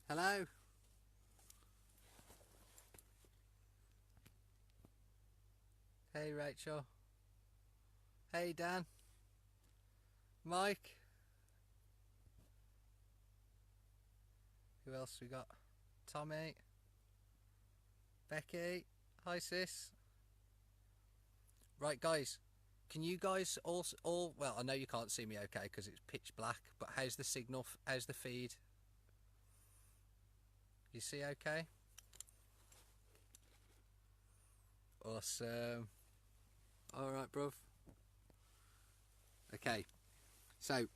Hello. Hey Rachel. Hey Dan. Mike. Who else we got? Tommy. Becky. Hi sis. Right guys, can you guys all well, I know you can't see me okay because it's pitch black, but how's the signal, how's the feed? You see okay? Awesome. Alright bruv. Okay, so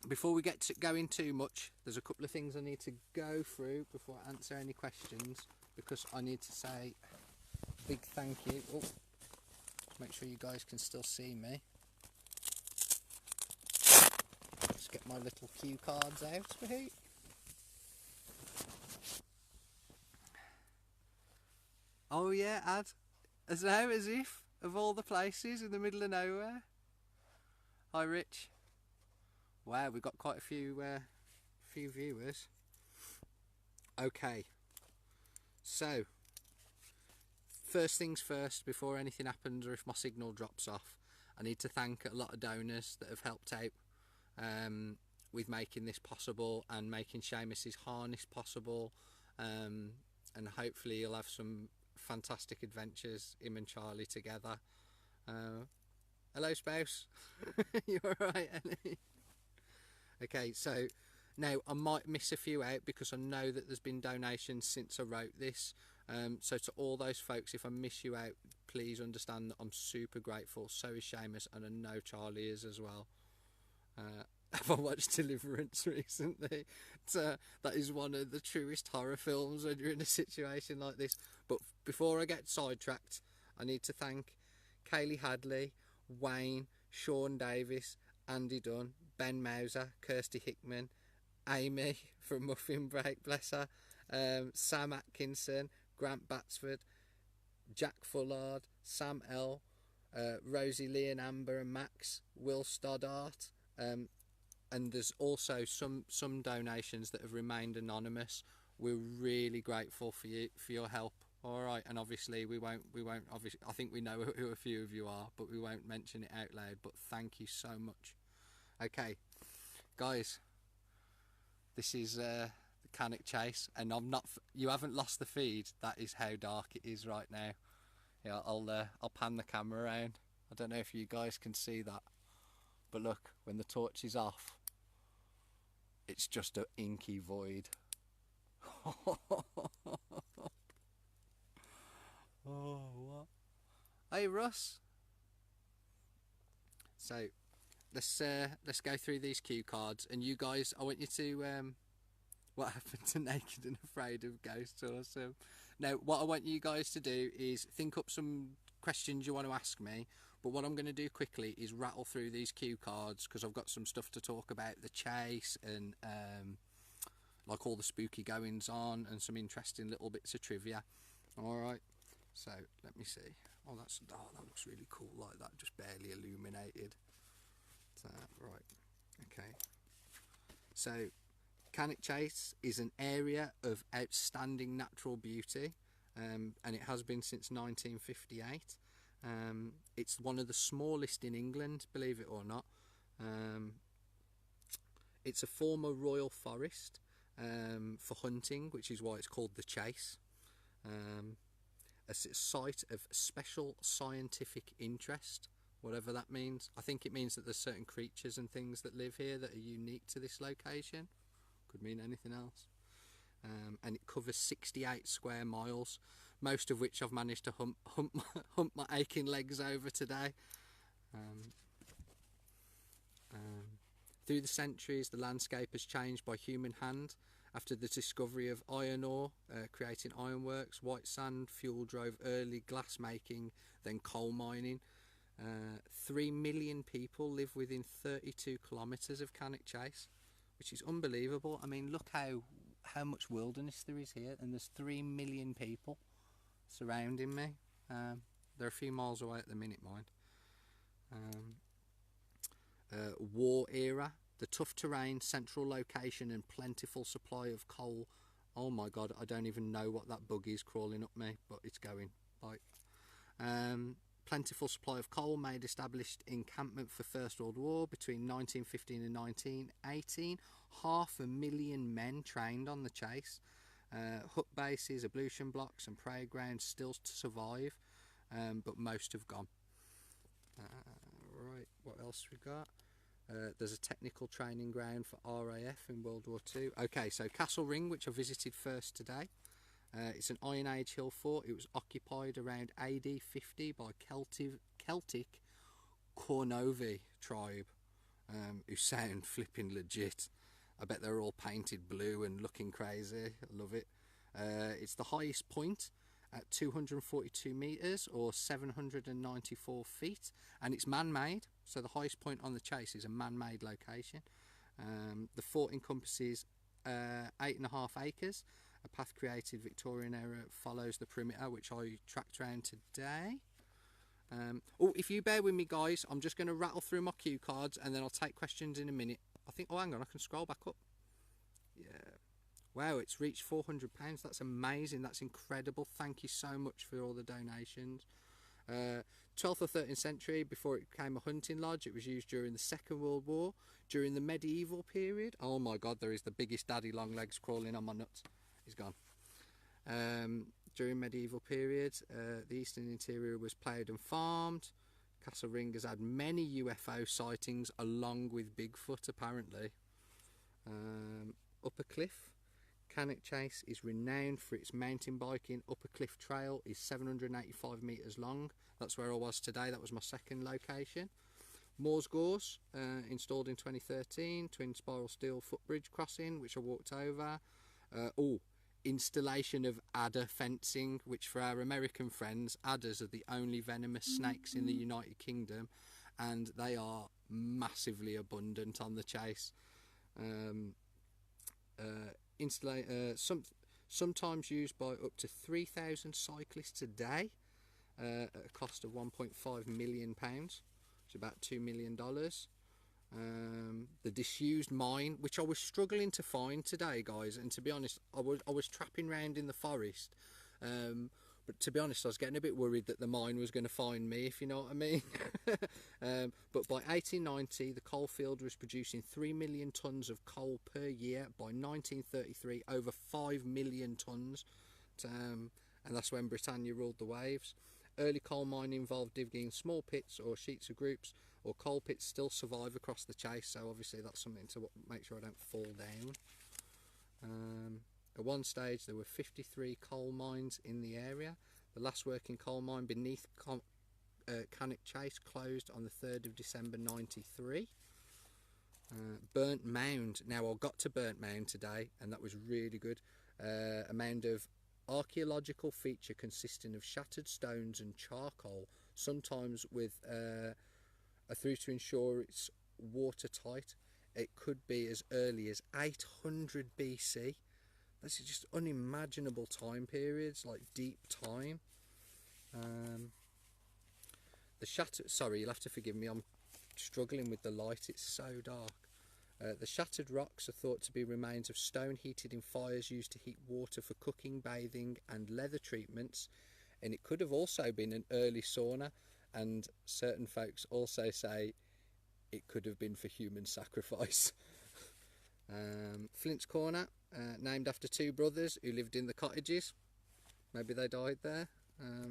before we get to going too much, there's a couple of things I need to go through before I answer any questions, because I need to say a big thank you. Oh, make sure you guys can still see me. Let's get my little cue cards out. Oh yeah, Ad. As if of all the places in the middle of nowhere. Hi Rich. Wow, we've got quite a few viewers. Okay, so first things first, before anything happens or if my signal drops off, I need to thank a lot of donors that have helped out with making this possible and making Seamus's harness possible, and hopefully you'll have some fantastic adventures, him and Charlie together. Hello spouse. You alright, Ellie? Okay, so now I might miss a few out because I know that there's been donations since I wrote this. So to all those folks, if I miss you out, please understand that I'm super grateful. So is Seamus, and I know Charlie is as well. Have I watched Deliverance recently? That is one of the truest horror films when you're in a situation like this. But before I get sidetracked, I need to thank Kaylee Hadley, Wayne, Sean Davis, Andy Dunn, Ben Mauser, Kirsty Hickman, Amy from Muffin Break, bless her, Sam Atkinson, Grant Batsford, Jack Fullard, Sam L, Rosie Lee and Amber and Max, Will Stoddart, and there's also some donations that have remained anonymous. We're really grateful for your help. All right, and obviously we won't obviously, I think we know who a few of you are, but we won't mention it out loud. But thank you so much. Okay, guys, this is the Cannock Chase, and you haven't lost the feed. That is how dark it is right now. Yeah, I'll pan the camera around. I don't know if you guys can see that, but look, when the torch is off, it's just an inky void. Oh, what? Hey Russ. So let's go through these cue cards, and you guys, I want you to what happened to Naked and Afraid of Ghosts? Awesome. Now what I want you guys to do is think up some questions you want to ask me, but what I'm going to do quickly is rattle through these cue cards because I've got some stuff to talk about the chase and like all the spooky goings on and some interesting little bits of trivia. Alright, so let me see. Oh, that looks really cool, like that, just barely illuminated. So, right, okay. So, Cannock Chase is an area of outstanding natural beauty, and it has been since 1958. It's one of the smallest in England, believe it or not. It's a former royal forest for hunting, which is why it's called the Chase. A site of special scientific interest, whatever that means. I think it means that there's certain creatures and things that live here that are unique to this location. Could mean anything else. And it covers 68 square miles, most of which I've managed to hump my aching legs over today. Through the centuries, the landscape has changed by human hand. After the discovery of iron ore, creating ironworks, white sand fuel drove early glass making, then coal mining. 3 million people live within 32 kilometres of Cannock Chase, which is unbelievable. I mean, look how much wilderness there is here, and there's 3 million people surrounding me. They're a few miles away at the minute, mind. War era, The tough terrain, central location and plentiful supply of coal. Oh my god, I don't even know what that bug is crawling up me, but it's going. Bye. Plentiful supply of coal made established encampment for First World War between 1915 and 1918. 500,000 men trained on the chase. Hut bases, ablution blocks and parade grounds still to survive, but most have gone. Right, what else we got? There's a technical training ground for RAF in World War II. Okay, so Castle Ring, which I visited first today. It's an Iron Age hill fort. It was occupied around AD 50 by Celtic Cornovi tribe, who sound flipping legit. I bet they're all painted blue and looking crazy. I love it. It's the highest point at 242 metres or 794 feet, and it's man-made, so the highest point on the chase is a man-made location. The fort encompasses 8.5 acres. A path created Victorian era follows the perimeter, which I tracked around today. Oh, if you bear with me, guys, I'm just going to rattle through my cue cards and then I'll take questions in a minute. I think, oh, hang on, I can scroll back up. Yeah. Wow, it's reached £400. That's amazing. That's incredible. Thank you so much for all the donations. 12th or 13th century, before it became a hunting lodge, it was used during the Second World War. During the medieval period, oh my god, there is the biggest daddy long legs crawling on my nuts. He's gone. During medieval period, the eastern interior was ploughed and farmed. Castle Ring has had many UFO sightings along with Bigfoot, apparently. Upper Cliff. CannockChase is renowned for its mountain biking. Upper Cliff Trail is 785 metres long. That's where I was today. That was my second location. Moore's Gorse, installed in 2013. Twin spiral steel footbridge crossing, which I walked over. Installation of adder fencing, which for our American friends, adders are the only venomous snakes in the United Kingdom, and they are massively abundant on the chase. Sometimes used by up to 3,000 cyclists a day, at a cost of £1.5 million, which is about $2 million. The disused mine, which I was struggling to find today, guys, and to be honest, I was trapping around in the forest, but to be honest, I was getting a bit worried that the mine was going to find me, if you know what I mean. But by 1890, the coal field was producing 3 million tonnes of coal per year. By 1933, over 5 million tonnes, and that's when Britannia ruled the waves. Early coal mining involved digging small pits or sheets of groups, or coal pits still survive across the chase, so obviously that's something to make sure I don't fall down. At one stage there were 53 coal mines in the area. The last working coal mine beneath CannockChase closed on the 3rd of December 93. Burnt Mound. Now I got to Burnt Mound today and that was really good. A mound of archaeological feature consisting of shattered stones and charcoal, sometimes with through to ensure it's watertight. It could be as early as 800 BC. That's just unimaginable time periods, like deep time. The shattered, sorry, you'll have to forgive me, I'm struggling with the light, it's so dark. The shattered rocks are thought to be remains of stone heated in fires used to heat water for cooking, bathing and leather treatments, and it could have also been an early sauna, and certain folks also say it could have been for human sacrifice. Flint's Corner, named after two brothers who lived in the cottages. Maybe they died there.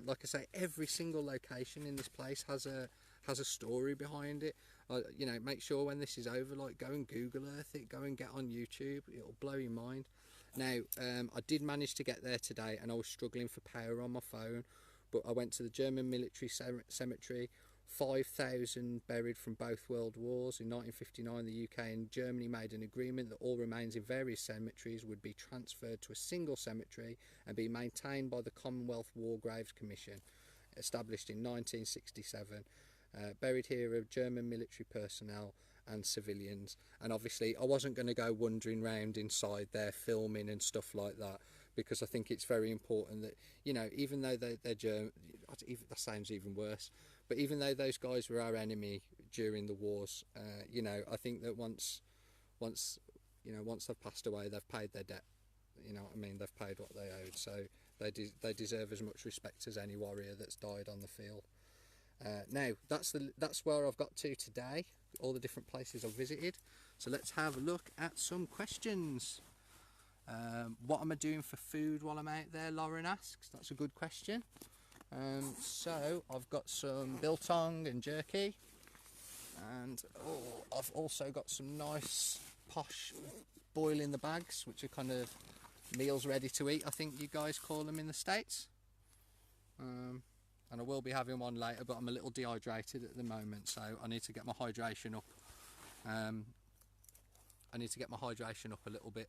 Like I say, every single location in this place has a story behind it. You know, make sure when this is over, like, go and Google Earth it, go and get on YouTube, it'll blow your mind. Now, I did manage to get there today and I was struggling for power on my phone, but I went to the German military cemetery. 5,000 buried from both world wars. In 1959, the UK and Germany made an agreement that all remains in various cemeteries would be transferred to a single cemetery and be maintained by the Commonwealth War Graves Commission, established in 1967. Buried here are German military personnel and civilians, and obviously I wasn't going to go wandering round inside there filming and stuff like that, because I think it's very important that, you know, even though they're German, that sounds even worse, but even though those guys were our enemy during the wars, you know, I think that once once, you know, once they've passed away, they've paid their debt. You know what I mean? They've paid what they owed, so they deserve as much respect as any warrior that's died on the field. Now that's where I've got to today, all the different places I've visited. So let's have a look at some questions. What am I doing for food while I'm out there, Lauren asks. That's a good question. So I've got some biltong and jerky, and I've also got some nice posh boil in the bags, which are kind of meals ready to eat, I think you guys call them in the States. And I will be having one later, but I'm a little dehydrated at the moment, so I need to get my hydration up. I need to get my hydration up a little bit,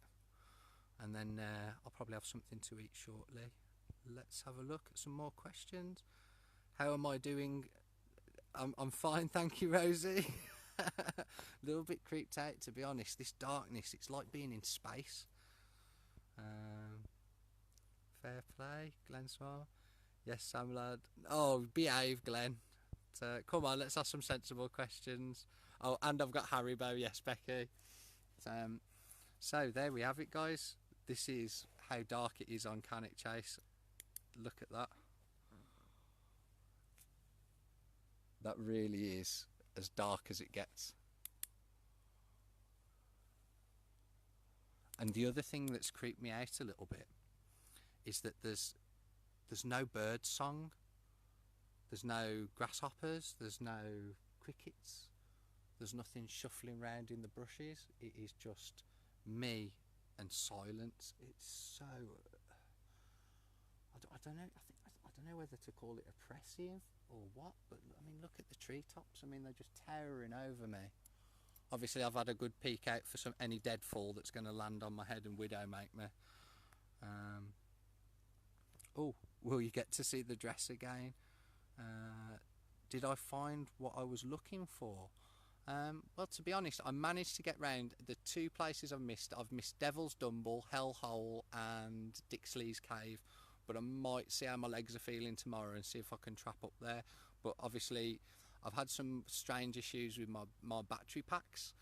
and then I'll probably have something to eat shortly. Let's have a look at some more questions. How am I doing? I'm fine, thank you, Rosie. A little bit creeped out, to be honest. This darkness, it's like being in space. Fair play, Glenn Small. Yes, Sam lad. Oh, behave, Glenn. Come on, let's ask some sensible questions. Oh, and I've got Haribo. Yes, Becky. So there we have it, guys. This is how dark it is on CannockChase. Look at that. That really is as dark as it gets. And the other thing that's creeped me out a little bit is that there's no bird song, there's no grasshoppers, there's no crickets, there's nothing shuffling around in the brushes. It is just me and silence. It's so, I don't know, I don't know whether to call it oppressive or what, but I mean, look at the treetops. I mean, they're just towering over me. Obviously I've had a good peek out for any deadfall that's going to land on my head and widow make me. Oh, will you get to see the dress again? Did I find what I was looking for? Well, to be honest, I managed to get round the two places I've missed. I've missed Devil's Dumble, Hellhole and Dixley's Cave, but I might see how my legs are feeling tomorrow and see if I can trap up there. But obviously I've had some strange issues with my battery packs.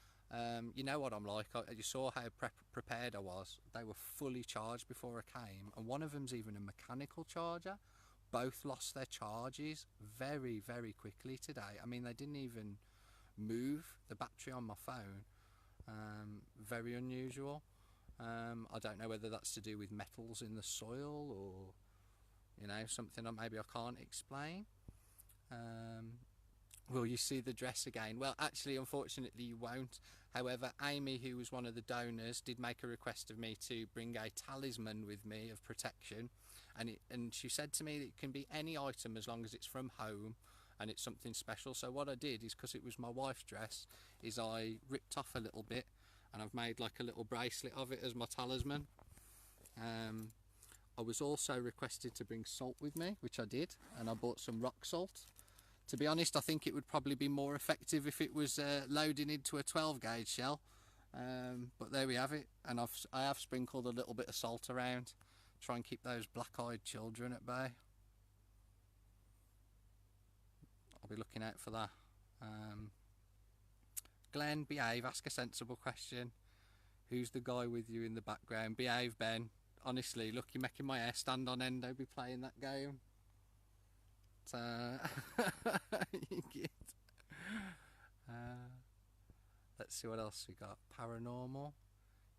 You know what I'm like. You saw how prepared I was. They were fully charged before I came, and one of them's even a mechanical charger. Both lost their charges very, very quickly today. I mean, they didn't even move the battery on my phone. Very unusual. I don't know whether that's to do with metals in the soil or, you know, something that maybe I can't explain. Will you see the dress again? Well, actually, unfortunately, you won't. However, Amy, who was one of the donors, did make a request of me to bring a talisman with me of protection, and she said to me that it can be any item as long as it's from home and it's something special. So what I did is, because it was my wife's dress, is I ripped off a little bit and I've made like a little bracelet of it as my talisman. I was also requested to bring salt with me, which I did, and I bought some rock salt. To be honest, I think it would probably be more effective if it was loading into a 12 gauge shell, but there we have it. And I have sprinkled a little bit of salt around, try and keep those black-eyed children at bay. I'll be looking out for that. Glenn, behave, ask a sensible question. Who's the guy with you in the background? Behave, Ben. Honestly, look, you're making my hair stand on end. Don't be playing that game. Let's see what else we got. Paranormal,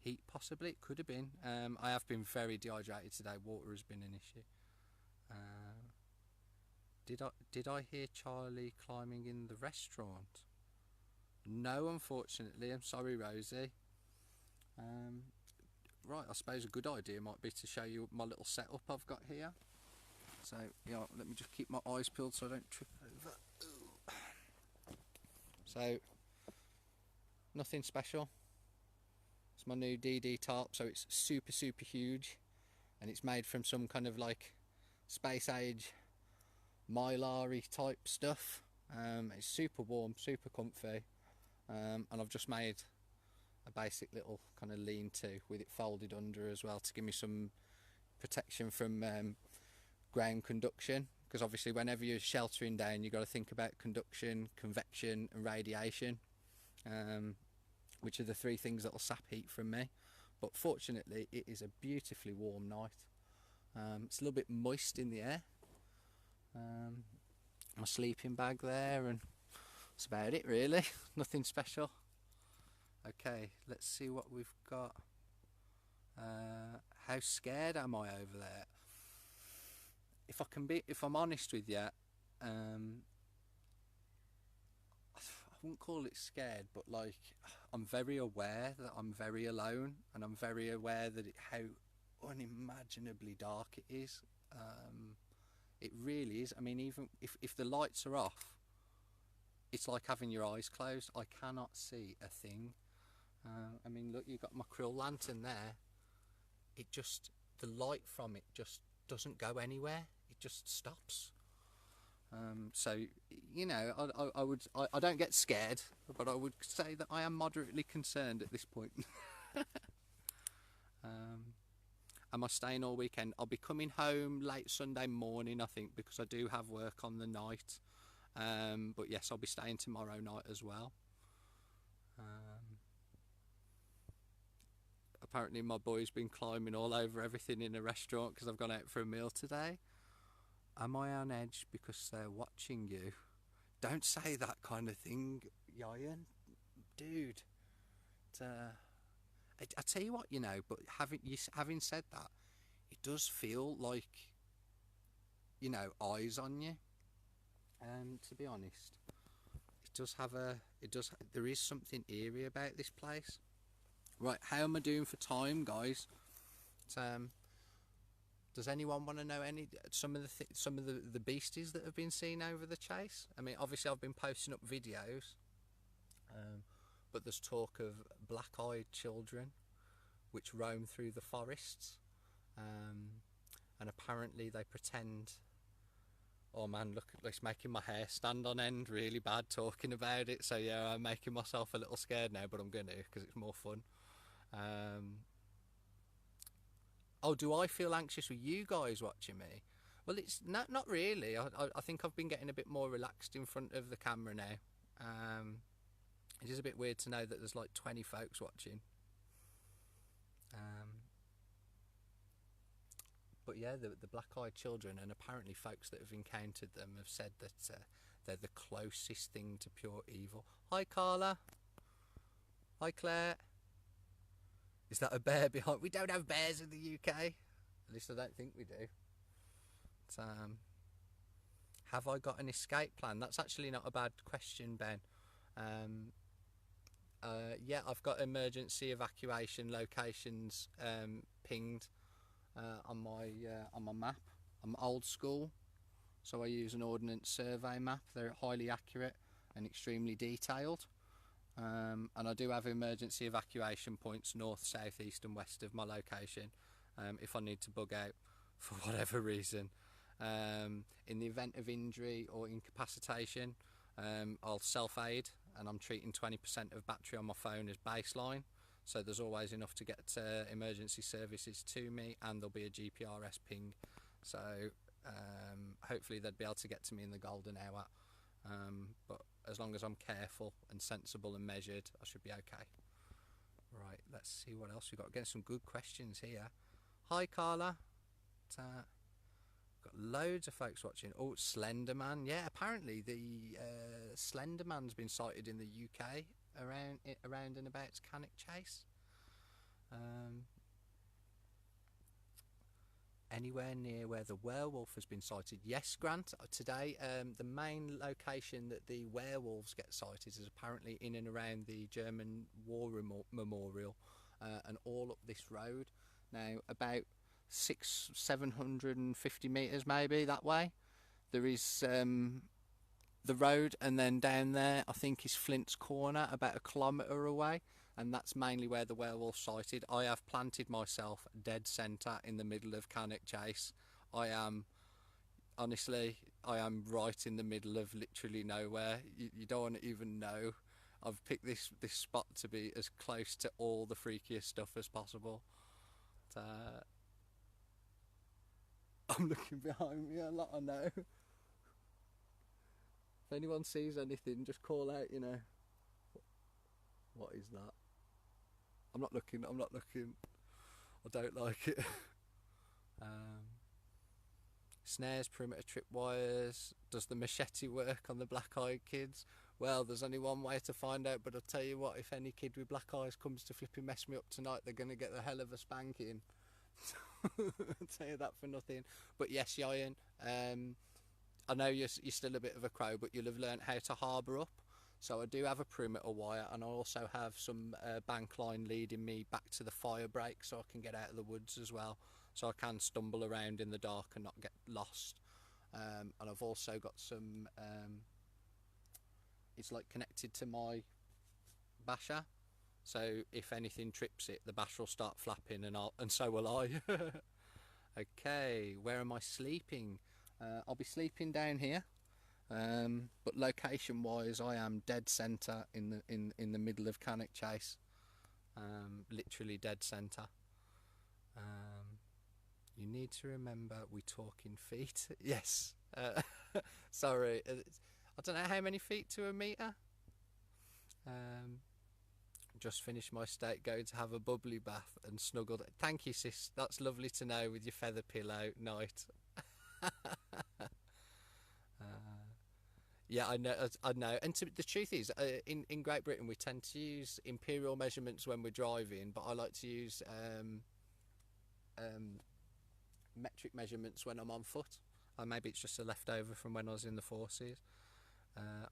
heat possibly. It could have been. I have been very dehydrated today. Water has been an issue. Did I hear Charlie climbing in the restaurant? No, unfortunately. I'm sorry, Rosie. Right, I suppose a good idea might be to show you my little setup I've got here. So, yeah, let me just keep my eyes peeled so I don't trip over. Ooh. So, nothing special. It's my new DD tarp, so it's super, super huge. And it's made from some kind of like space age mylar-y type stuff. It's super warm, super comfy. And I've just made a basic little kind of lean-to with it folded under as well to give me some protection from ground conduction, because obviously whenever you're sheltering down you've got to think about conduction, convection and radiation. which are the three things that will sap heat from me. But fortunately, it is a beautifully warm night. It's a little bit moist in the air. My sleeping bag there, and that's about it really. Nothing special. Okay, let's see what we've got. How scared am I over there? If I'm honest with you, I wouldn't call it scared, but like, I'm very aware that I'm very alone, and I'm very aware that how unimaginably dark it is. It really is. I mean, even if the lights are off, it's like having your eyes closed. I cannot see a thing. I mean, look, you've got my krill lantern there. The light from it just doesn't go anywhere. It just stops. So, you know, I don't get scared, but I would say that I am moderately concerned at this point. Am I staying all weekend? I'll be coming home late Sunday morning, I think, because I do have work on the night. But yes, I'll be staying tomorrow night as well. Apparently my boy's been climbing all over everything in a restaurant because I've gone out for a meal today. Am I on edge because they're watching you? Don't say that kind of thing, Yayan. Dude. I tell you what, you know, but having said that, it does feel like, you know, eyes on you. To be honest, there is something eerie about this place. Right, how am I doing for time, guys? Does anyone want to know some of the beasties that have been seen over the chase? I mean, obviously I've been posting up videos, but there's talk of black-eyed children which roam through the forests, and apparently they pretend. Oh man, look, it's making my hair stand on end really bad talking about it. So yeah, I'm making myself a little scared now, but I'm gonna, because it's more fun. Oh, do I feel anxious with you guys watching me? Well, it's not really. I think I've been getting a bit more relaxed in front of the camera now. It is a bit weird to know that there's like 20 folks watching. But yeah, the black-eyed children, and apparently folks that have encountered them have said that they're the closest thing to pure evil. Hi Carla. Hi Claire. Is that a bear behind? We don't have bears in the UK. At least I don't think we do. But, have I got an escape plan? That's actually not a bad question, Ben. Yeah, I've got emergency evacuation locations pinged on my map. I'm old school, so I use an ordnance survey map. They're highly accurate and extremely detailed. And I do have emergency evacuation points north, south, east and west of my location if I need to bug out for whatever reason. In the event of injury or incapacitation, I'll self-aid, and I'm treating 20% of battery on my phone as baseline, so there's always enough to get emergency services to me, and there'll be a GPRS ping, so hopefully they'd be able to get to me in the golden hour. But as long as I'm careful and sensible and measured, I should be okay. Right, let's see what else we've got. Getting some good questions here. Hi Carla. Got loads of folks watching. Oh, Slenderman. Yeah, apparently the Slenderman's been sighted in the UK around and about CannockChase. Anywhere near where the werewolf has been sighted? Yes, Grant. Today, the main location that the werewolves get sighted is apparently in and around the German War Memorial, and all up this road. Now, about 750 metres maybe that way, there is the road, and then down there I think is Flint's Corner, about 1 kilometre away, and that's mainly where the werewolf sighted. I have planted myself dead centre in the middle of CannockChase. I am right in the middle of literally nowhere. You don't want to even know. I've picked this spot to be as close to all the freakiest stuff as possible. I'm looking behind me a lot, I know. If anyone sees anything, just call out, you know. What is that? I'm not looking. I don't like it. Snares, perimeter tripwires. Does the machete work on the black-eyed kids? Well, there's only one way to find out, but I'll tell you what, if any kid with black eyes comes to flipping mess me up tonight, they're going to get the hell of a spanking. I'll tell you that for nothing. But yes, Ian, I know you're still a bit of a crow, but you'll have learnt how to harbour up. So I do have a perimeter wire, and I also have some bank line leading me back to the fire break, so I can get out of the woods as well, so I can stumble around in the dark and not get lost. And I've also got some it's like connected to my basher, so if anything trips it, the basher will start flapping, and so will I. Okay, where am I sleeping? I'll be sleeping down here, but location wise I am dead centre in the middle of CannockChase, literally dead centre. You need to remember we talk in feet. Yes. Sorry, I don't know how many feet to a metre. Just finished my steak, going to have a bubbly bath and snuggled. Thank you, sis, that's lovely to know, with your feather pillow night. Yeah, I know. And the truth is, in Great Britain we tend to use imperial measurements when we're driving, but I like to use metric measurements when I'm on foot. Maybe it's just a leftover from when I was in the forces.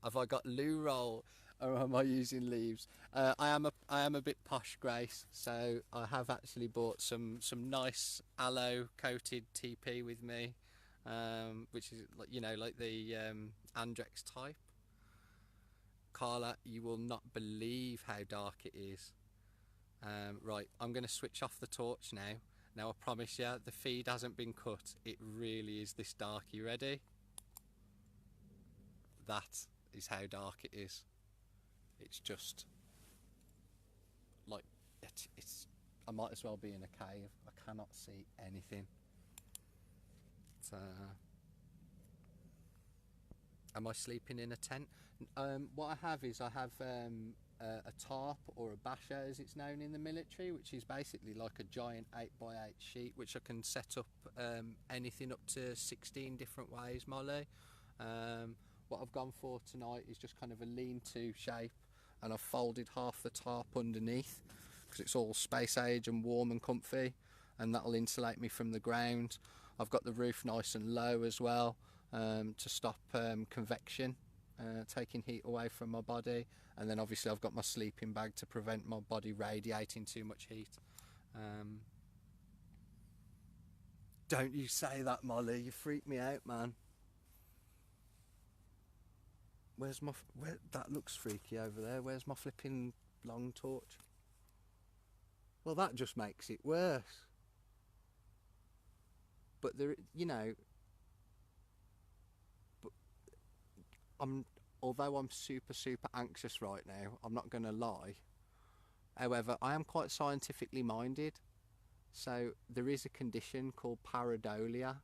Have I got loo roll, or am I using leaves? I am a bit posh, Grace, so I have actually bought some nice aloe coated TP with me, which is like the Andrex type. Carla, you will not believe how dark it is. Right, I'm going to switch off the torch now. Now I promise you, the feed hasn't been cut. It really is this dark. You ready? That is how dark it is. It's just like it's. I might as well be in a cave. I cannot see anything. Am I sleeping in a tent? What I have is a tarp, or a basher as it's known in the military, which is basically like a giant 8x8 sheet, which I can set up anything up to 16 different ways, Molly. What I've gone for tonight is just kind of a lean-to shape, and I've folded half the tarp underneath because it's all space age and warm and comfy, and that'll insulate me from the ground. I've got the roof nice and low as well, to stop convection, taking heat away from my body, and then obviously I've got my sleeping bag to prevent my body radiating too much heat. Don't you say that, Molly, you freak me out, man. That looks freaky over there. Where's my flipping long torch? Well, that just makes it worse. But although I'm super anxious right now, I'm not going to lie. However, I am quite scientifically minded. So there is a condition called pareidolia,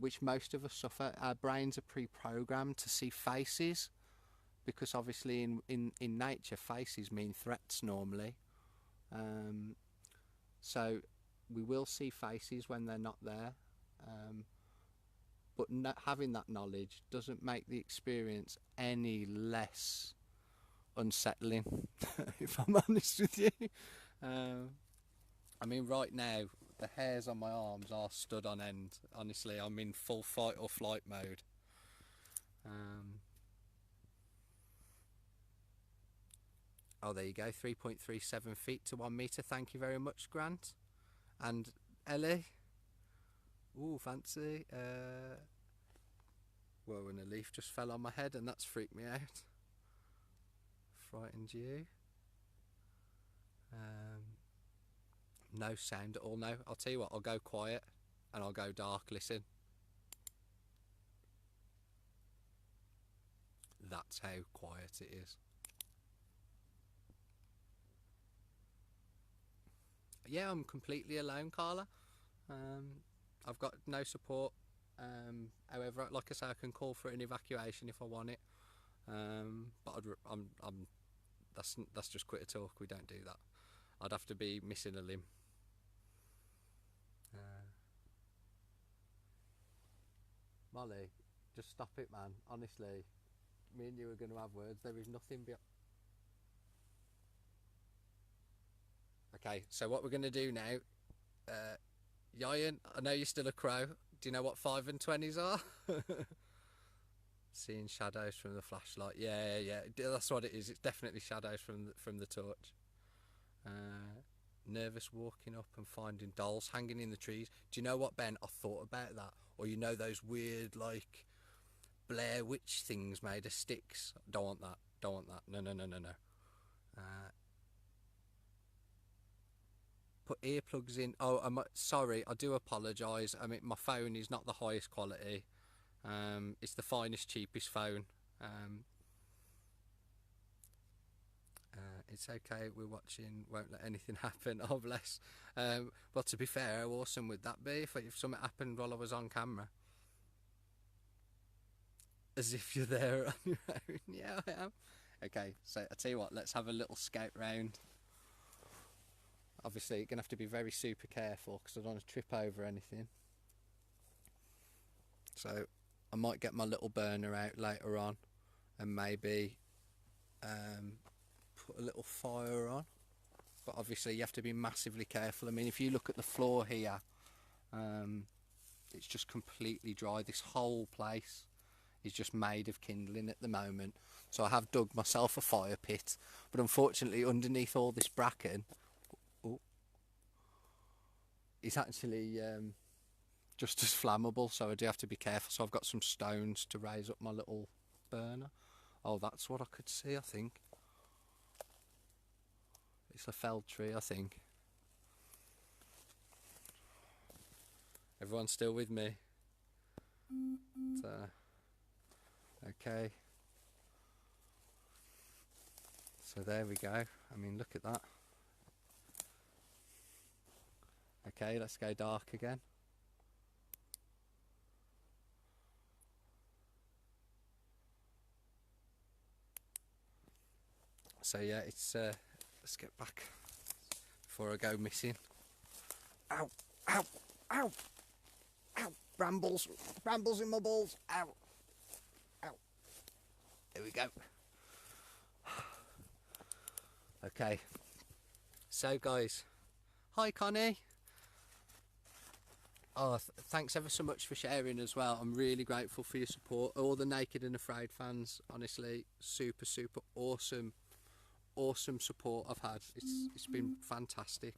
which most of us suffer. Our brains are pre-programmed to see faces, because obviously in nature faces mean threats normally. So we will see faces when they're not there, but having that knowledge doesn't make the experience any less unsettling, if I'm honest with you. I mean, right now the hairs on my arms are stood on end. Honestly, I'm in full fight or flight mode. Oh, there you go, 3.37 feet to 1 metre. Thank you very much, Grant. And Ellie. Ooh, fancy. Whoa, and a leaf just fell on my head, and that's freaked me out. Frightened you. No sound at all. No, I'll tell you what, I'll go quiet and I'll go dark. Listen. That's how quiet it is. Yeah, I'm completely alone, Carla. I've got no support. However, like I say, I can call for an evacuation if I want it. But that's just quitter talk. We don't do that. I'd have to be missing a limb. Molly, just stop it, man. Honestly, me and you are going to have words. There is nothing beyond. Okay, so what we're going to do now, Yayan, I know you're still a crow. Do you know what 5 and 20s are? Seeing shadows from the flashlight. Yeah, that's what it is. It's definitely shadows from the torch. Nervous walking up and finding dolls hanging in the trees. Do you know what, Ben? I thought about that. Or you know those weird, like, Blair Witch things made of sticks? Don't want that. Don't want that. No. Put earplugs in. Oh, I'm sorry. I do apologise. I mean, my phone is not the highest quality. It's the finest, cheapest phone. It's okay, we're watching, won't let anything happen. Oh, bless. Well, to be fair, how awesome would that be if something happened while I was on camera? As if you're there on your own. Yeah, I am. Okay, so I tell you what, let's have a little scout round. Obviously, you're going to have to be very super careful because I don't want to trip over anything. So I might get my little burner out later on and maybe put a little fire on. But obviously you have to be massively careful. I mean, if you look at the floor here, it's just completely dry. This whole place is just made of kindling at the moment. So I have dug myself a fire pit, but unfortunately underneath all this bracken, it's actually just as flammable, so I do have to be careful. So I've got some stones to raise up my little burner. Oh, that's what I could see, I think. It's a felled tree, I think. Everyone's still with me? Okay. So there we go. I mean, look at that. Okay, let's go dark again. So yeah, it's let's get back before I go missing. Ow, ow, ow, ow, brambles in my balls, ow, ow. There we go. Okay, so guys, hi Connie. Oh, thanks ever so much for sharing as well. I'm really grateful for your support. All the Naked and Afraid fans, honestly, super awesome support I've had. It's been fantastic.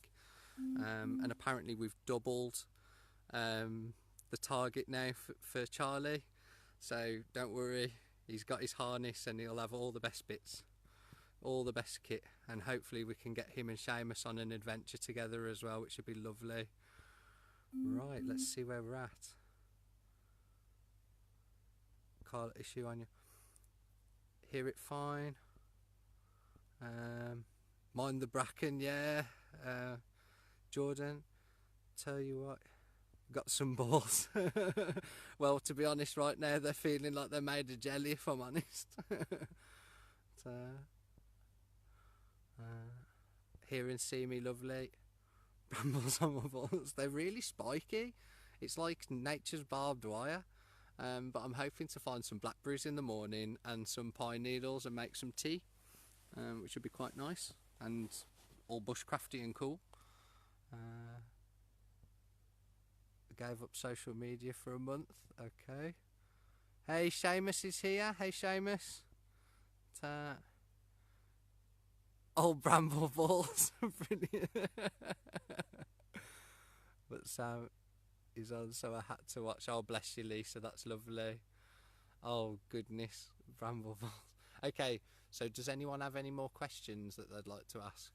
And apparently we've doubled the target now for Charlie. So don't worry, he's got his harness and he'll have all the best bits, all the best kit, and hopefully we can get him and Seamus on an adventure together as well, which would be lovely. Right, let's see where we're at. Call issue on you. Hear it fine. Mind the bracken, yeah. Jordan, tell you what, got some balls. Well, to be honest, right now they're feeling like they're made of jelly, if I'm honest. Hear and see me, lovely. Brambles on my balls. They're really spiky. It's like nature's barbed wire. But I'm hoping to find some blackberries in the morning and some pine needles and make some tea, which would be quite nice and all bushcrafty and cool. I gave up social media for a month. Okay. Hey, Seamus is here. Hey, Seamus. Old bramble balls. Brilliant. But Sam is on, so I had to watch. Oh, bless you, Lisa. That's lovely. Oh, goodness. Bramble balls. Okay, so does anyone have any more questions that they'd like to ask?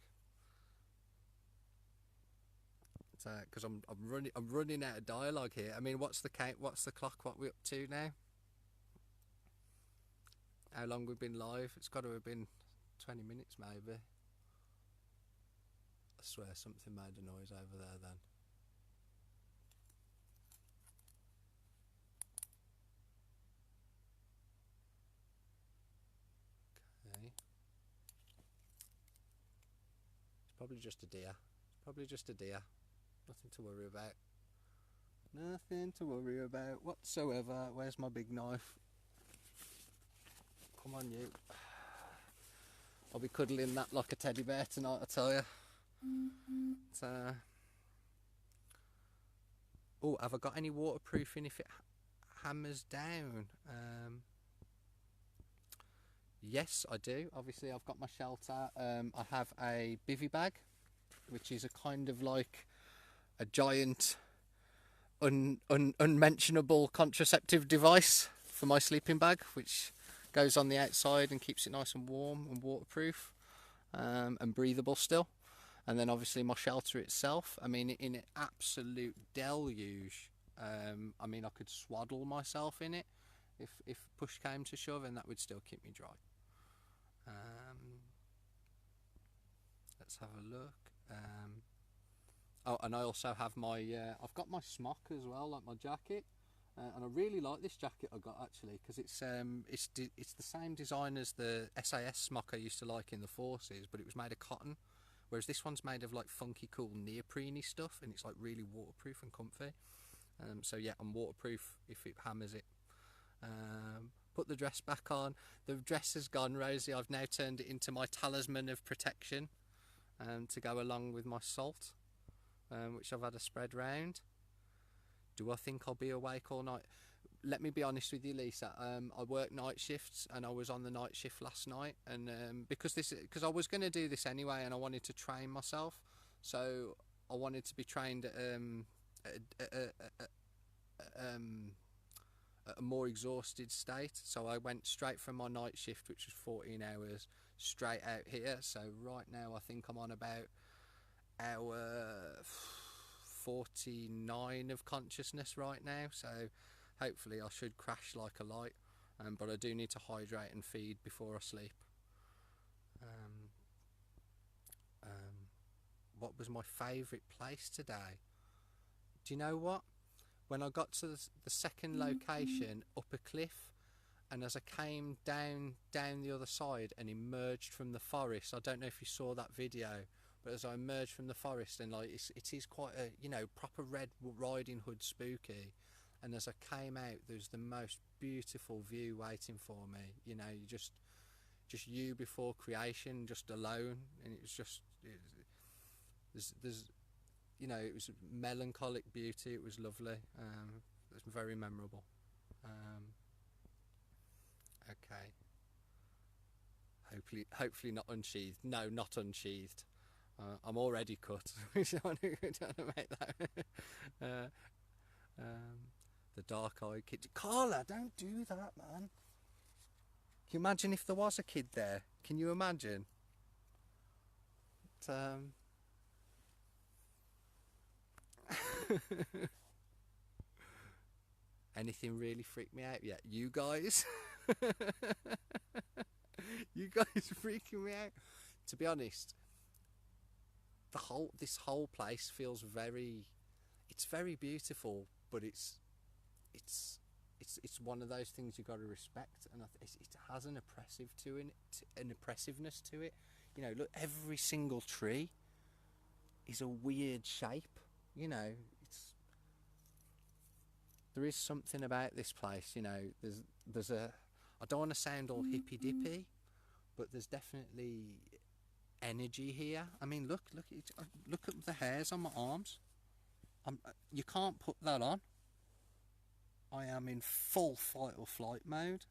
Because I'm running out of dialogue here. I mean, what's the count? What's the clock? What we up to now? How long we've been live? It's got to have been 20 minutes, maybe. I swear something made a noise over there then. Okay. It's probably just a deer. Probably just a deer. Nothing to worry about. Nothing to worry about whatsoever. Where's my big knife? Come on, you. I'll be cuddling that like a teddy bear tonight, I tell you. Oh, have I got any waterproofing if it hammers down? Yes, I do. Obviously, I've got my shelter. I have a bivy bag, which is a kind of like a giant unmentionable contraceptive device for my sleeping bag, which goes on the outside and keeps it nice and warm and waterproof, and breathable still. And then obviously my shelter itself, I mean, in an absolute deluge, I mean, I could swaddle myself in it if push came to shove, and that would still keep me dry. Let's have a look. Oh, and I also have my, I've got my smock as well, like my jacket. And I really like this jacket I got actually, because it's the same design as the SAS smock I used to like in the forces, but it was made of cotton, whereas this one's made of like funky cool neoprene stuff, and it's like really waterproof and comfy. So yeah, I'm waterproof if it hammers it. Put the dress back on. The dress has gone, Rosie. I've now turned it into my talisman of protection, to go along with my salt, which I've had a spread round. Do I think I'll be awake all night? Let me be honest with you, Lisa. I work night shifts, and I was on the night shift last night, and because I was going to do this anyway, and I wanted to train myself, so I wanted to be trained at a more exhausted state. So I went straight from my night shift, which was 14 hours, straight out here. So right now I think I'm on about hour 49 of consciousness right now, so hopefully I should crash like a light, but I do need to hydrate and feed before I sleep. What was my favourite place today? Do you know what? When I got to the second location, up a cliff, and as I came down the other side and emerged from the forest, I don't know if you saw that video, but as I emerged from the forest, and like it is quite a, you know, proper Red Riding Hood spooky, and as I came out, there was the most beautiful view waiting for me. You know, you just you before creation, just alone, and it was just there's you know, it was melancholic beauty. It was lovely. It was very memorable. Okay. Hopefully not unsheathed. No, not unsheathed. I'm already cut. We don't want to make that. The dark-eyed kid. Carla, don't do that, man. Can you imagine if there was a kid there? Can you imagine? Anything really freaked me out yet? You guys? You guys freaking me out. To be honest, this whole place feels it's very beautiful, but it's one of those things you got to respect, and it has an oppressiveness to it. You know, look, every single tree is a weird shape. You know, there is something about this place. You know, there's a, I don't want to sound all hippy dippy, but there's definitely energy here. I mean, look at the hairs on my arms. You can't put that on. I am in full fight or flight mode.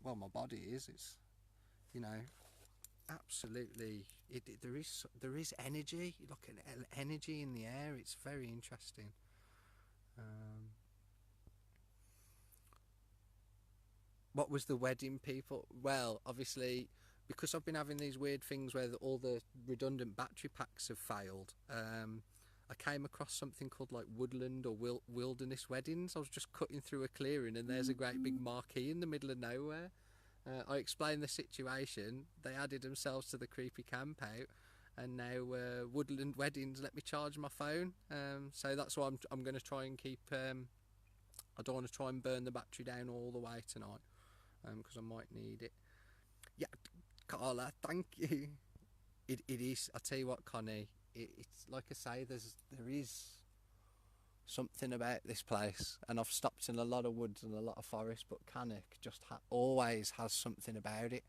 Well, my body is. It's, you know, absolutely. There is energy. Look at energy in the air. It's very interesting. What was the wedding people? Well, obviously, because I've been having these weird things where all the redundant battery packs have failed. I came across something called like woodland or wilderness weddings. I was just cutting through a clearing, and there's a great big marquee in the middle of nowhere. I explained the situation. They added themselves to the Creepy Camp Out, and now woodland weddings let me charge my phone. So that's why I'm going to try and keep. I don't want to try and burn the battery down all the way tonight, because I might need it. Yeah, Carla, thank you. It is. I tell you what, Connie. It's like I say. There is something about this place, and I've stopped in a lot of woods and a lot of forest, but Cannock just always has something about it.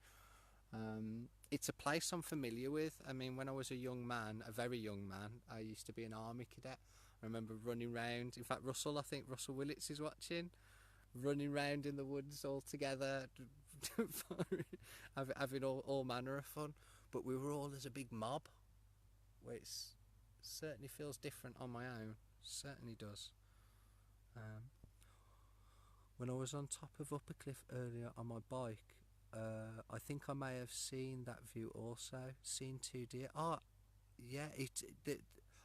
It's a place I'm familiar with. I mean, when I was a young man, a very young man, I used to be an army cadet. I remember running round. In fact, I think Russell Willits is watching, running round in the woods all together, having all manner of fun. But we were all as a big mob, where it certainly feels different on my own. Certainly does. When I was on top of Upper Cliff earlier on my bike, I think I may have seen that view also. Seen 2 deer. Oh, yeah.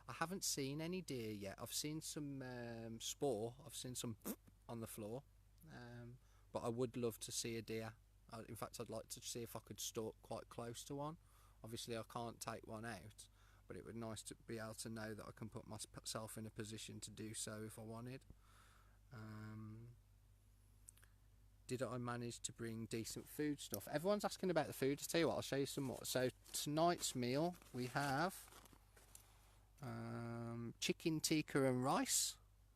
I haven't seen any deer yet. I've seen some spoor. I've seen some on the floor. But I would love to see a deer. In fact, I'd like to see if I could stalk quite close to one. Obviously, I can't take one out, but it would be nice to be able to know that I can put myself in a position to do so if I wanted. Did I manage to bring decent food stuff? Everyone's asking about the food. I'll tell you what, I'll show you some more. So tonight's meal, we have chicken tikka and rice.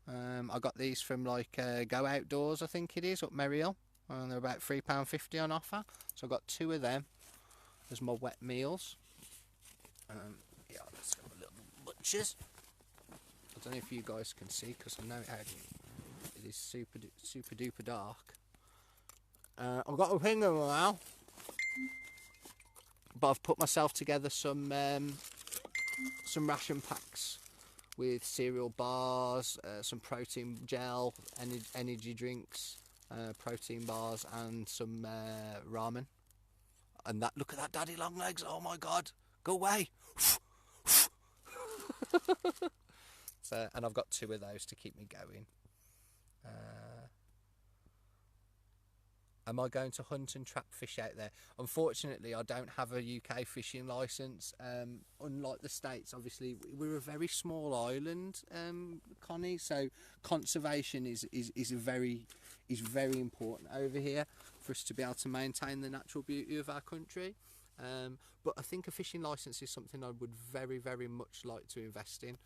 I got these from like Go Outdoors, I think it is, up Merrihill. And they're about £3.50 on offer. So I got 2 of them as my wet meals. Yeah, let's have a little butchers. I don't know if you guys can see, because I know it is super duper dark. I've got a thing of them now, but I've put myself together some ration packs with cereal bars, some protein gel, energy drinks, protein bars, and some ramen. And that, look at that daddy long legs, oh my god, go away. So, and I've got 2 of those to keep me going. Am I going to hunt and trap fish out there? Unfortunately, I don't have a UK fishing licence. Unlike the States, obviously, we're a very small island, Connie, so conservation is very important over here for us to be able to maintain the natural beauty of our country. But I think a fishing licence is something I would very, very much like to invest in,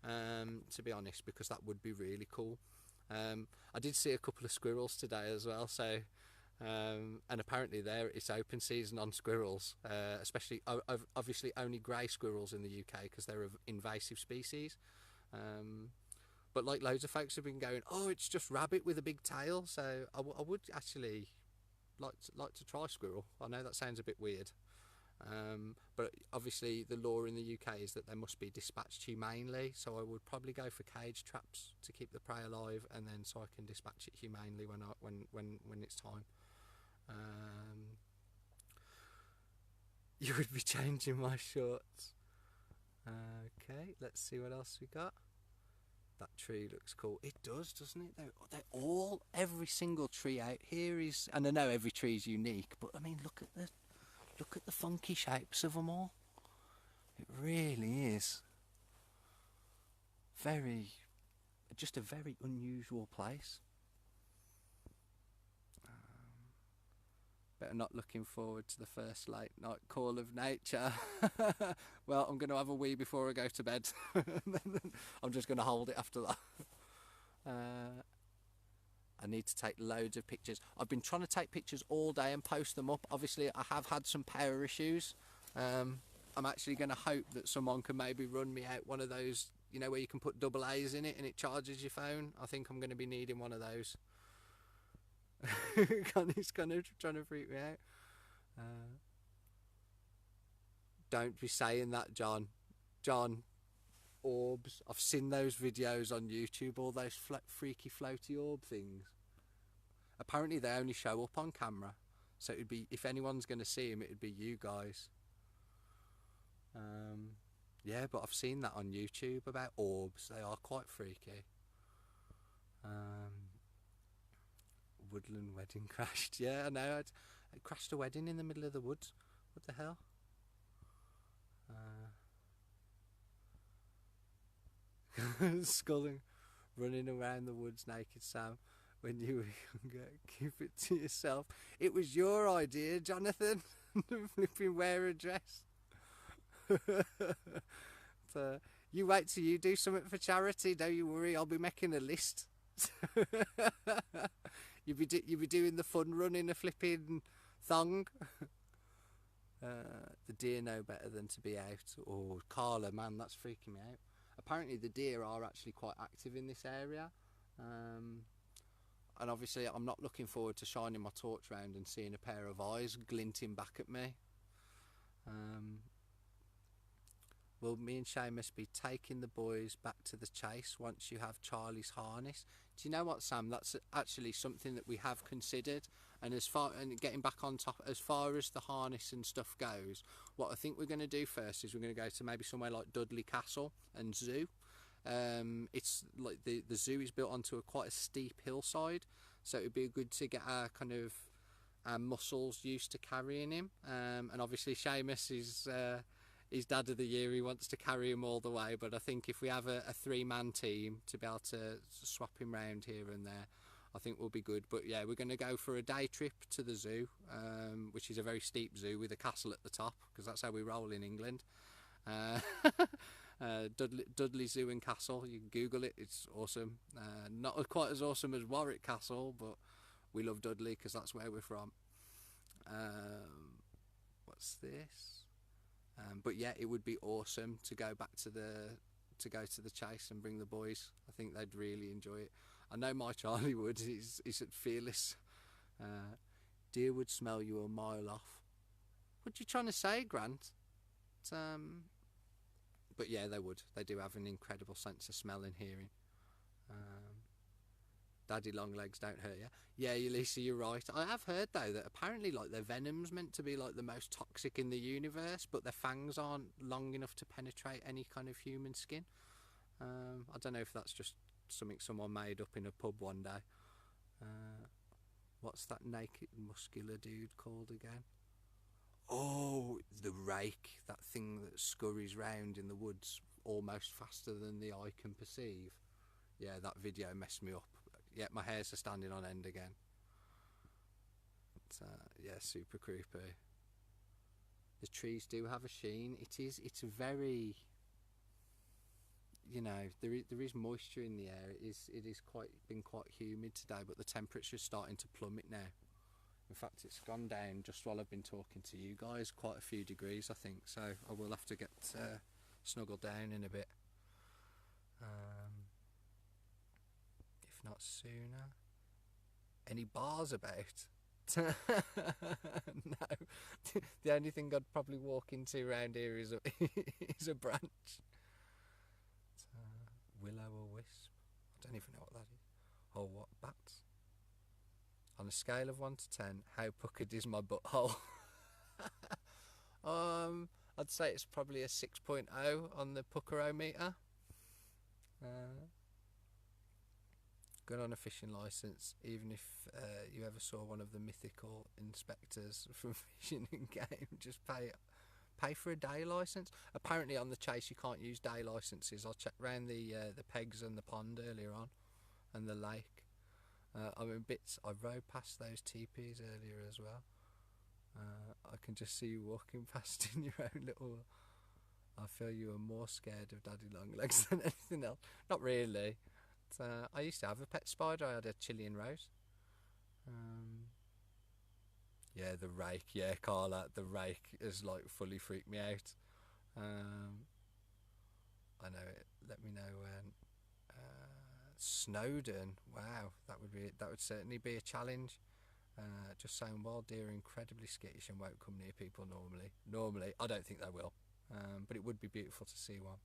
to be honest, because that would be really cool. I did see a couple of squirrels today as well, so and apparently it's open season on squirrels, especially obviously only grey squirrels in the UK because they're an invasive species. But like loads of folks have been going, oh, it's just rabbit with a big tail. So I would actually like to try squirrel. I know that sounds a bit weird, but obviously the law in the UK is that they must be dispatched humanely. So I would probably go for cage traps to keep the prey alive, and then so I can dispatch it humanely when it's time. You would be changing my shorts. Okay, let's see what else we got. That tree looks cool. It does, doesn't it? Every single tree out here is, and I know every tree is unique, but I mean, look at the funky shapes of them all. It really is just a very unusual place. Better not looking forward to the first late night call of nature. Well, I'm going to have a wee before I go to bed. I'm just going to hold it after that. I need to take loads of pictures. I've been trying to take pictures all day and post them up. Obviously, I have had some power issues. I'm actually going to hope that someone can maybe run me out one of those, you know, where you can put double A's in it and it charges your phone. I think I'm going to be needing one of those. He's kind of trying to freak me out. Don't be saying that, John. Orbs. I've seen those videos on YouTube, all those freaky floaty orb things. Apparently they only show up on camera, so it'd be, if anyone's going to see them, it'd be you guys. Yeah, but I've seen that on YouTube about orbs. They are quite freaky. Woodland wedding crashed. Yeah, I know. I crashed a wedding in the middle of the woods. What the hell? Sculling, running around the woods naked, Sam. When you were younger, keep it to yourself. It was your idea, Jonathan. The flipping wear a dress. So, you wait till you do something for charity. Don't you worry, I'll be making a list. You'll be doing the fun run in a flipping thong. The deer know better than to be out. Oh, Carla, man, that's freaking me out. Apparently the deer are actually quite active in this area. And obviously I'm not looking forward to shining my torch round and seeing a pair of eyes glinting back at me. Will me and Seamus be taking the boys back to the chase once you have Charlie's harness? Do you know what, Sam? That's actually something that we have considered. And getting back on top, as far as the harness and stuff goes, what I think we're going to do first is we're going to go to maybe somewhere like Dudley Castle and Zoo. It's like the zoo is built onto quite a steep hillside, so it would be good to get our kind of our muscles used to carrying him. And obviously Seamus is his dad of the year, he wants to carry him all the way, but I think if we have a three-man team to be able to swap him round here and there, I think we'll be good. But yeah, we're going to go for a day trip to the zoo, which is a very steep zoo with a castle at the top, because that's how we roll in England. Dudley Zoo and Castle, you can Google it, it's awesome. Not quite as awesome as Warwick Castle, but we love Dudley because that's where we're from. What's this? But yeah, it would be awesome to go back to the chase and bring the boys. I think they'd really enjoy it. I know my Charlie would. He's fearless. Deer would smell you a mile off. What are you trying to say, Grant? But yeah, they would. They do have an incredible sense of smell and hearing. Daddy long legs don't hurt you. Yeah, Lisa, you're right. I have heard though that apparently like their venom's meant to be like the most toxic in the universe, but their fangs aren't long enough to penetrate any kind of human skin. I don't know if that's just something someone made up in a pub one day. What's that naked muscular dude called again? Oh, the rake, that thing that scurries round in the woods almost faster than the eye can perceive. Yeah, that video messed me up. Yeah, my hairs are standing on end again. Yeah, super creepy. The trees do have a sheen. It's very, you know, there is moisture in the air. It is been quite humid today, but the temperature's starting to plummet now. In fact, it's gone down just while I've been talking to you guys, quite a few degrees, I think. So I will have to get snuggled down in a bit. If not sooner. Any bars about? No. The only thing I'd probably walk into around here is a branch. Willow or wisp? I don't even know what that is. Oh, what? Bats? On a scale of 1 to 10, how puckered is my butthole? I'd say it's probably a 6.0 on the puckerometer. Good on a fishing licence, even if you ever saw one of the mythical inspectors from Fishing and Game, just pay for a day licence. Apparently on the chase you can't use day licences. I checked round the pegs and the pond earlier on, and the lake. I mean, I rode past those teepees earlier as well. I can just see you walking past in your own little... I feel you are more scared of Daddy Longlegs than anything else. Not really. I used to have a pet spider. I had a Chilean rose. Yeah, the rake. Yeah, Carla, the rake has like fully freaked me out. I know it. Let me know when. Snowdon. Wow, that would certainly be a challenge. Just saying, wild deer are incredibly skittish and won't come near people normally. Normally, I don't think they will. But it would be beautiful to see one.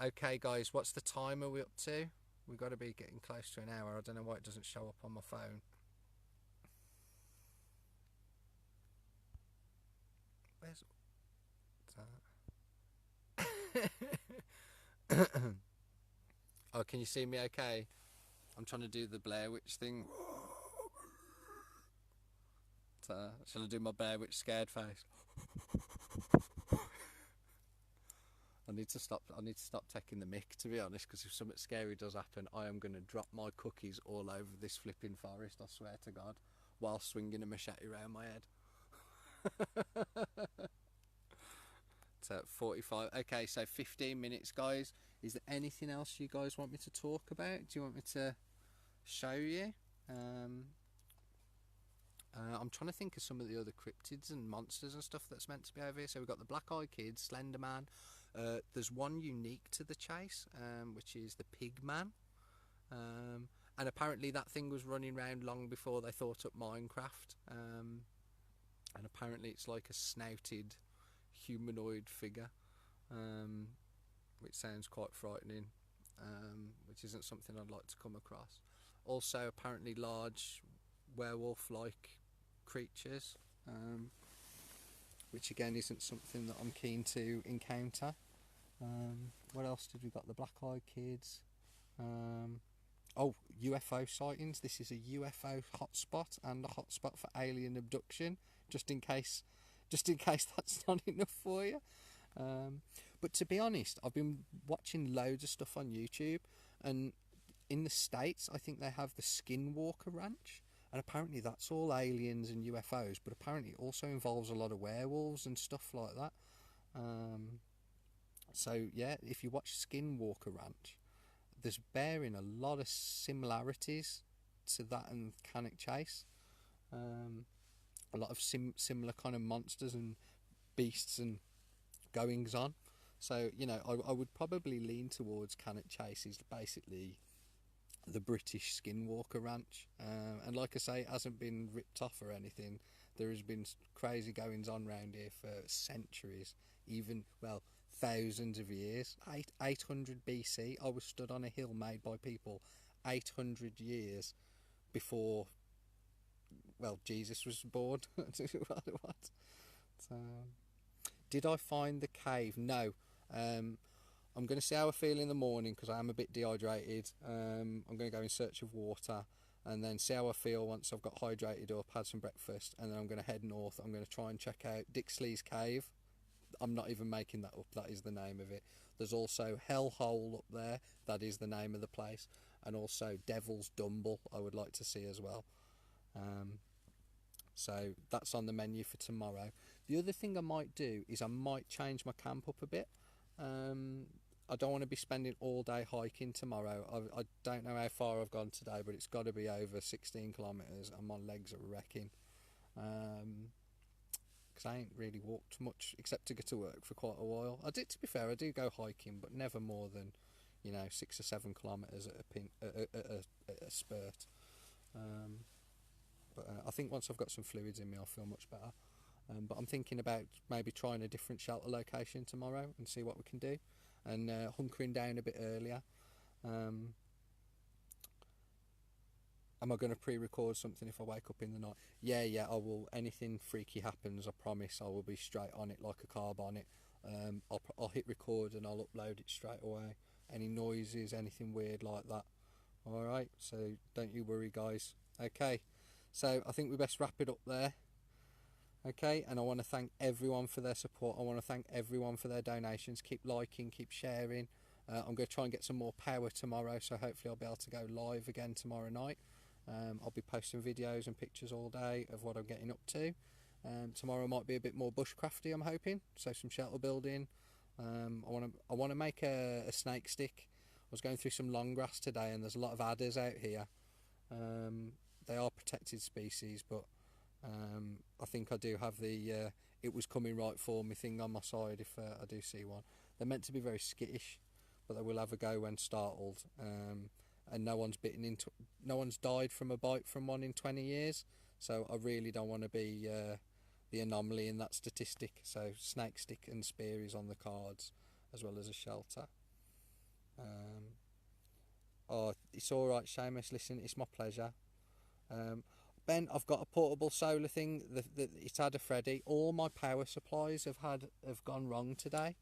Okay guys, what's the time are we up to? We've got to be getting close to an hour. I don't know why it doesn't show up on my phone. Where's that? Oh, can you see me okay? I'm trying to do the Blair Witch thing. Shall I do my Blair Witch scared face? I need to stop taking the mick, to be honest, because if something scary does happen, I am going to drop my cookies all over this flipping forest, I swear to God, while swinging a machete around my head. So 45. Okay, so 15 minutes, guys. Is there anything else you guys want me to talk about? Do you want me to show you? I'm trying to think of some of the other cryptids and monsters and stuff that's meant to be over here. So we've got the black-eyed kid, Slender Man. There's one unique to the chase, which is the Pig Man. And apparently that thing was running around long before they thought up Minecraft. And apparently it's like a snouted humanoid figure, which sounds quite frightening, which isn't something I'd like to come across. Also apparently large werewolf-like creatures, which again isn't something that I'm keen to encounter. What else did we got? The black-eyed kids. Oh, UFO sightings. This is a UFO hotspot and a hotspot for alien abduction, just in case that's not enough for you. But to be honest, I've been watching loads of stuff on YouTube, and in the States I think they have the Skinwalker Ranch, and apparently that's all aliens and UFOs, but apparently it also involves a lot of werewolves and stuff like that. So yeah, if you watch Skinwalker Ranch, there's bearing a lot of similarities to that and CannockChase. A lot of similar kind of monsters and beasts and goings on. So, you know, I would probably lean towards CannockChase is basically the British Skinwalker Ranch. And like I say, it hasn't been ripped off or anything. There has been crazy goings on around here for centuries, even, well, thousands of years. 800 BC, I was stood on a hill made by people 800 years before, well, Jesus was born. What? So, did I find the cave? No. I'm going to see how I feel in the morning because I am a bit dehydrated. I'm going to go in search of water and then see how I feel once I've got hydrated up, had some breakfast, and then I'm going to head north. I'm going to try and check out Dixley's Cave. I'm not even making that up, that is the name of it. There's also Hell Hole up there, that is the name of the place, and also Devil's Dumble I would like to see as well. So that's on the menu for tomorrow. The other thing I might do is I might change my camp up a bit. I don't want to be spending all day hiking tomorrow. I don't know how far I've gone today, but it's got to be over 16 kilometres and my legs are wrecking. Because I ain't really walked much except to go to work for quite a while. To be fair, I do go hiking, but never more than, 6 or 7 kilometres at a spurt. But I think once I've got some fluids in me, I'll feel much better. But I'm thinking about maybe trying a different shelter location tomorrow and see what we can do, and hunkering down a bit earlier. Am I going to pre-record something if I wake up in the night? Yeah, I will. Anything freaky happens, I promise I will be straight on it like a car bonnet. I'll hit record and I'll upload it straight away. Any noises, anything weird like that. Alright, so don't you worry, guys. Okay, so I think we best wrap it up there. Okay, and I want to thank everyone for their support. I want to thank everyone for their donations. Keep liking, keep sharing. I'm going to try and get some more power tomorrow, so hopefully I'll be able to go live again tomorrow night. I'll be posting videos and pictures all day of what I'm getting up to. Tomorrow might be a bit more bushcrafty, I'm hoping. So some shelter building. I want to make a snake stick. I was going through some long grass today, and there's a lot of adders out here. They are protected species, but I think I do have the it was coming right for me thing on my side if I do see one. They're meant to be very skittish, but they will have a go when startled. And no one's died from a bite from one in 20 years, so I really don't want to be the anomaly in that statistic. So snake stick and spear is on the cards, as well as a shelter. Oh, it's alright, Seamus, listen, it's my pleasure. Ben, I've got a portable solar thing. It's had a Freddy. All my power supplies have gone wrong today,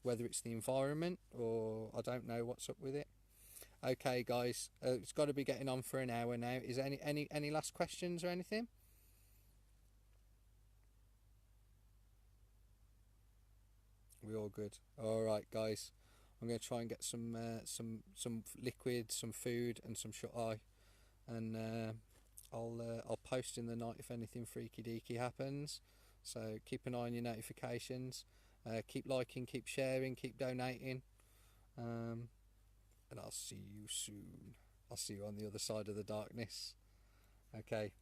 whether it's the environment or I don't know what's up with it. Okay, guys, it's got to be getting on for an hour now. Is there any last questions or anything? We all good? All right, guys. I'm going to try and get some liquid, some food, and some shut eye, and I'll post in the night if anything freaky deaky happens. So keep an eye on your notifications. Keep liking, keep sharing, keep donating, and I'll see you soon. I'll see you on the other side of the darkness. Okay,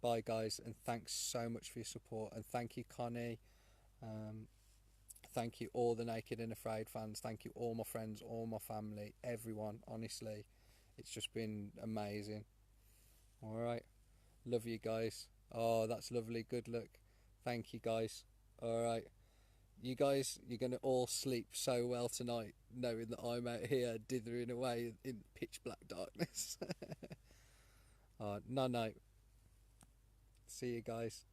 bye guys, and thanks so much for your support, and thank you Connie, thank you all the Naked and Afraid fans, thank you all my friends, all my family, everyone. Honestly, it's just been amazing. Alright, love you guys. Oh, that's lovely, good luck. Thank you guys. Alright, you guys, you're going to all sleep so well tonight, knowing that I'm out here dithering away in pitch black darkness. No. See you guys.